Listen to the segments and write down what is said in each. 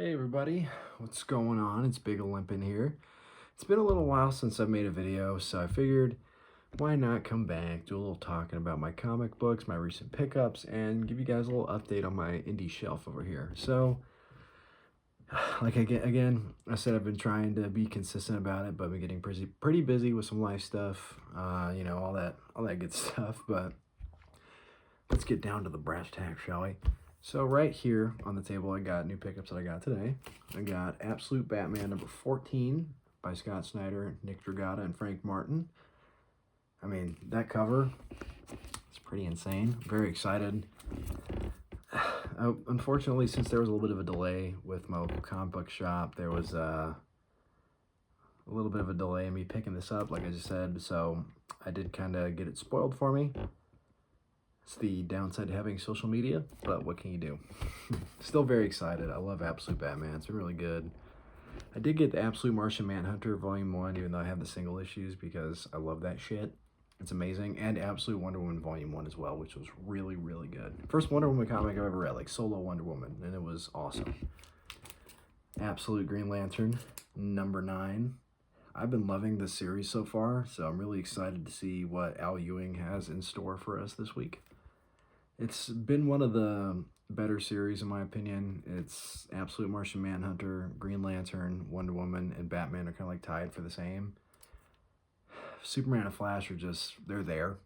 Hey everybody, what's going on? It's Big Olympin here. It's been a little while since I've made a video, so I figured why not come back, do a little talking about my comic books, my recent pickups, and give you guys a little update on my indie shelf over here. So, I said I've been trying to be consistent about it, but I've been getting pretty busy with some life stuff, all that good stuff. But let's get down to the brass tacks, shall we? So right here on the table, I got new pickups that I got today. I got Absolute Batman number 14 by Scott Snyder, Nick Dragotta, and Frank Martin. I mean, that cover is pretty insane. I'm very excited. Unfortunately, since there was a little bit of a delay with my local comic book shop, there was a little bit of a delay in me picking this up, like I just said, so I did kind of get it spoiled for me. It's the downside to having social media, but what can you do? Still very excited. I love Absolute Batman. It's been really good. I did get the Absolute Martian Manhunter Volume 1, even though I have the single issues, because I love that shit. It's amazing. And Absolute Wonder Woman Volume 1 as well, which was really, really good. First Wonder Woman comic I've ever read, like solo Wonder Woman, and it was awesome. Absolute Green Lantern, number 9. I've been loving this series so far, so I'm really excited to see what Al Ewing has in store for us this week. It's been one of the better series in my opinion. It's Absolute Martian Manhunter, Green Lantern, Wonder Woman, and Batman are kind of like tied for the same. Superman and Flash are just, they're there.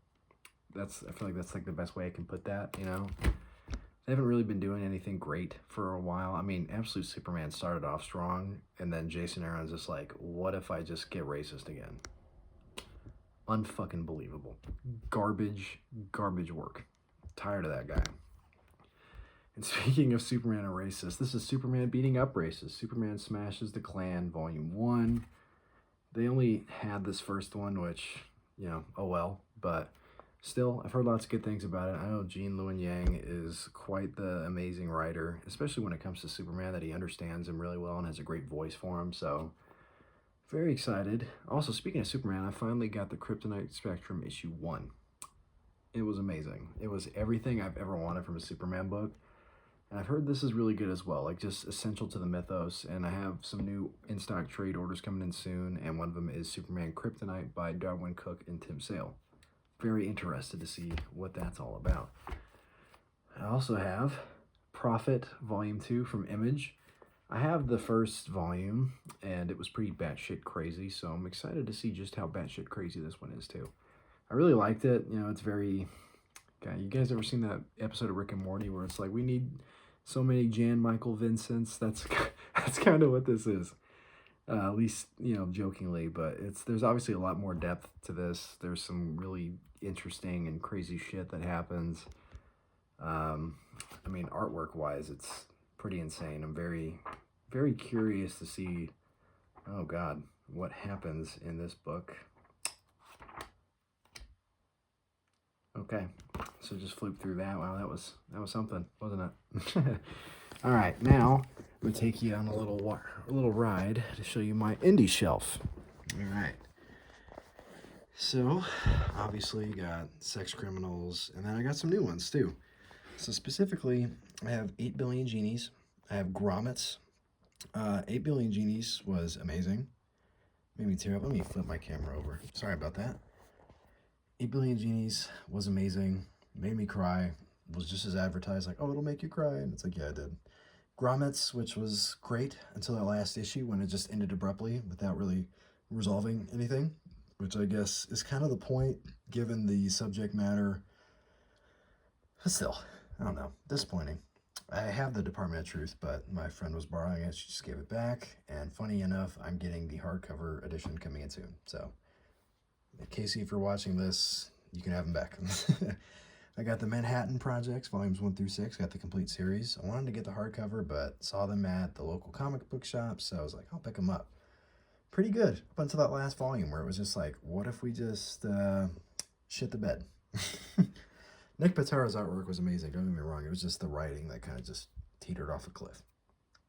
I feel like that's like the best way I can put that, you know? They haven't really been doing anything great for a while. I mean, Absolute Superman started off strong, and then Jason Aaron's just like, what if I just get racist again? Unfucking believable. Garbage work. Tired of that guy. And speaking of Superman and racist, this is Superman beating up racists. Superman Smashes the Klan, Volume 1. They only had this first one, which, you know, oh well. But still, I've heard lots of good things about it. I know Gene Luen Yang is quite the amazing writer, especially when it comes to Superman, that he understands him really well and has a great voice for him. So, very excited. Also, speaking of Superman, I finally got the Kryptonite Spectrum issue 1. It was amazing. It was everything I've ever wanted from a Superman book. And I've heard this is really good as well, like just essential to the mythos. And I have some new in-stock trade orders coming in soon, and one of them is Superman Kryptonite by Darwyn Cooke and Tim Sale. Very interested to see what that's all about. I also have Prophet Volume 2 from Image. I have the first volume, and it was pretty batshit crazy, so I'm excited to see just how batshit crazy this one is too. I really liked it. You know, it's very... God, you guys ever seen that episode of Rick and Morty where it's like, we need so many Jan Michael Vincents? That's kind of what this is. At least, you know, jokingly, but there's obviously a lot more depth to this. There's some really interesting and crazy shit that happens. I mean, artwork-wise, it's pretty insane. I'm very, very curious to see, oh God, what happens in this book. Okay, so just flip through that. Wow, that was something, wasn't it? All right, now I'm gonna take you on a little ride to show you my indie shelf. All right. So, obviously, you got Sex Criminals, and then I got some new ones too. So specifically, I have 8 Billion Genies. I have Grommets. 8 Billion Genies was amazing. Made me tear up. Let me flip my camera over. Sorry about that. 8 Billion Genies was amazing. Made me cry. Was just as advertised, like, oh, it'll make you cry. And it's like, yeah, it did. Grommets, which was great until that last issue when it just ended abruptly without really resolving anything, which I guess is kind of the point given the subject matter. But still, I don't know. Disappointing. I have the Department of Truth, but my friend was borrowing it. She just gave it back. And funny enough, I'm getting the hardcover edition coming in soon. So, Casey, if you're watching this, you can have them back. I got the Manhattan Projects, volumes 1 through 6. Got the complete series. I wanted to get the hardcover, but saw them at the local comic book shop, so I was like, I'll pick them up. Pretty good, up until that last volume where it was just like, what if we just shit the bed? Nick Pitara's artwork was amazing, don't get me wrong. It was just the writing that kind of just teetered off a cliff.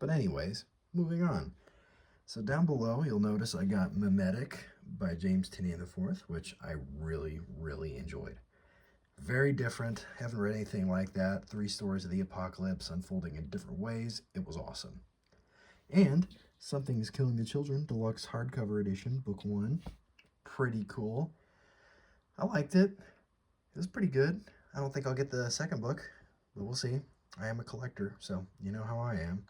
But anyways, moving on. So down below, you'll notice I got Memetic by James Tynion IV, which I really, really enjoyed. Very different. Haven't read anything like that. 3 stories of the apocalypse unfolding in different ways. It was awesome. And Something is Killing the Children, Deluxe Hardcover Edition, Book 1. Pretty cool. I liked it. It was pretty good. I don't think I'll get the second book, but we'll see. I am a collector, so you know how I am.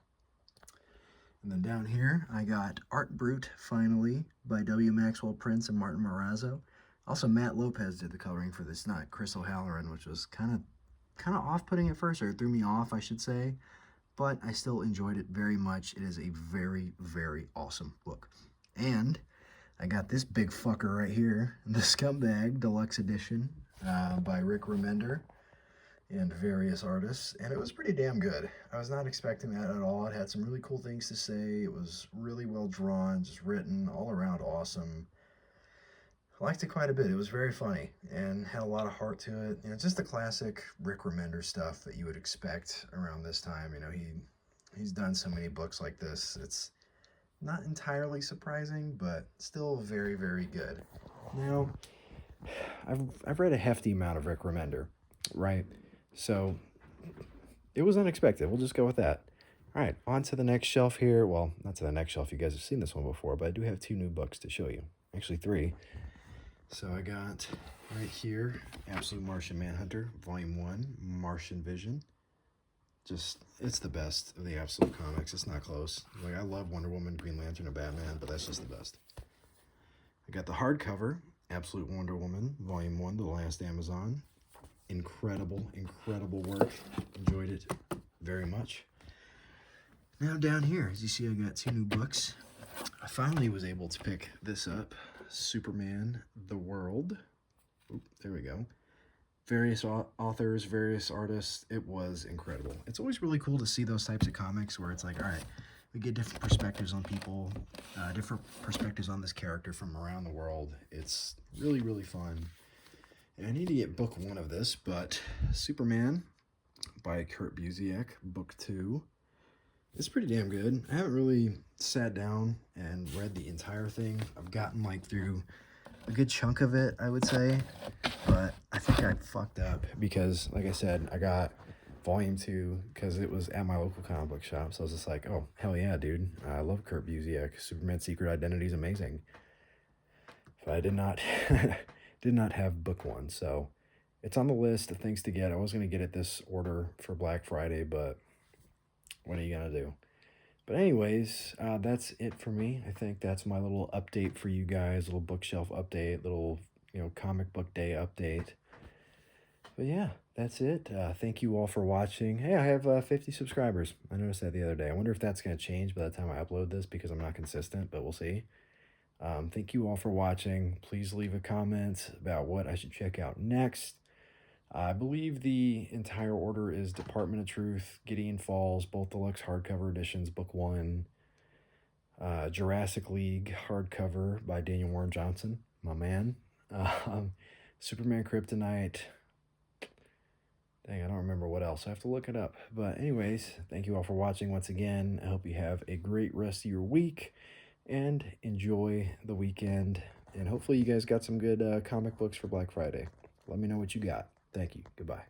And then down here, I got Art Brut, finally, by W. Maxwell Prince and Martin Morazzo. Also, Matt Lopez did the coloring for this, not Chris O'Halloran, which was kind of off-putting at first, or it threw me off, I should say. But I still enjoyed it very much. It is a very, very awesome book. And I got this big fucker right here, the Scumbag Deluxe Edition by Rick Remender and various artists, and it was pretty damn good. I was not expecting that at all. It had some really cool things to say. It was really well drawn, just written, all around awesome. I liked it quite a bit. It was very funny and had a lot of heart to it. You know, just the classic Rick Remender stuff that you would expect around this time. You know, he's done so many books like this. It's not entirely surprising, but still very, very good. Now, I've read a hefty amount of Rick Remender, right? So it was unexpected. We'll just go with that. All right, on to the next shelf here. Well, not to the next shelf. You guys have seen this one before, but I do have 2 new books to show you. Actually, 3. So I got right here, Absolute Martian Manhunter, Volume 1, Martian Vision. Just, it's the best of the Absolute comics. It's not close. Like, I love Wonder Woman, Green Lantern, and Batman, but that's just the best. I got the hardcover, Absolute Wonder Woman, Volume 1, The Last Amazon. Incredible, incredible work. Enjoyed it very much. Now down here, as you see, I got 2 new books. I finally was able to pick this up, Superman, The World. Oop, there we go. Various authors, various artists. It was incredible. It's always really cool to see those types of comics where it's like, all right, we get different perspectives on people, different perspectives on this character from around the world. It's really, really fun. And I need to get book 1 of this, but Superman by Kurt Busiek, book 2. It's pretty damn good. I haven't really sat down and read the entire thing. I've gotten like through a good chunk of it, I would say, but I think I fucked up because, like I said, I got Volume 2 because it was at my local comic book shop. So I was just like, oh, hell yeah, dude. I love Kurt Busiek. Superman's Secret Identity is amazing. But I did not did not have book 1, so it's on the list of things to get. I was going to get it this order for Black Friday, but what are you going to do? But anyways, that's it for me. I think that's my little update for you guys, little bookshelf update, little, comic book day update. But yeah, that's it. Thank you all for watching. Hey, I have 50 subscribers. I noticed that the other day. I wonder if that's going to change by the time I upload this because I'm not consistent, but we'll see. Thank you all for watching. Please leave a comment about what I should check out next. I believe the entire order is Department of Truth, Gideon Falls, both deluxe hardcover editions, book 1, Jurassic League hardcover by Daniel Warren Johnson, my man, Superman Kryptonite. Dang, I don't remember what else. I have to look it up. But anyways, thank you all for watching once again. I hope you have a great rest of your week and enjoy the weekend. And hopefully you guys got some good comic books for Black Friday. Let me know what you got. Thank you. Goodbye.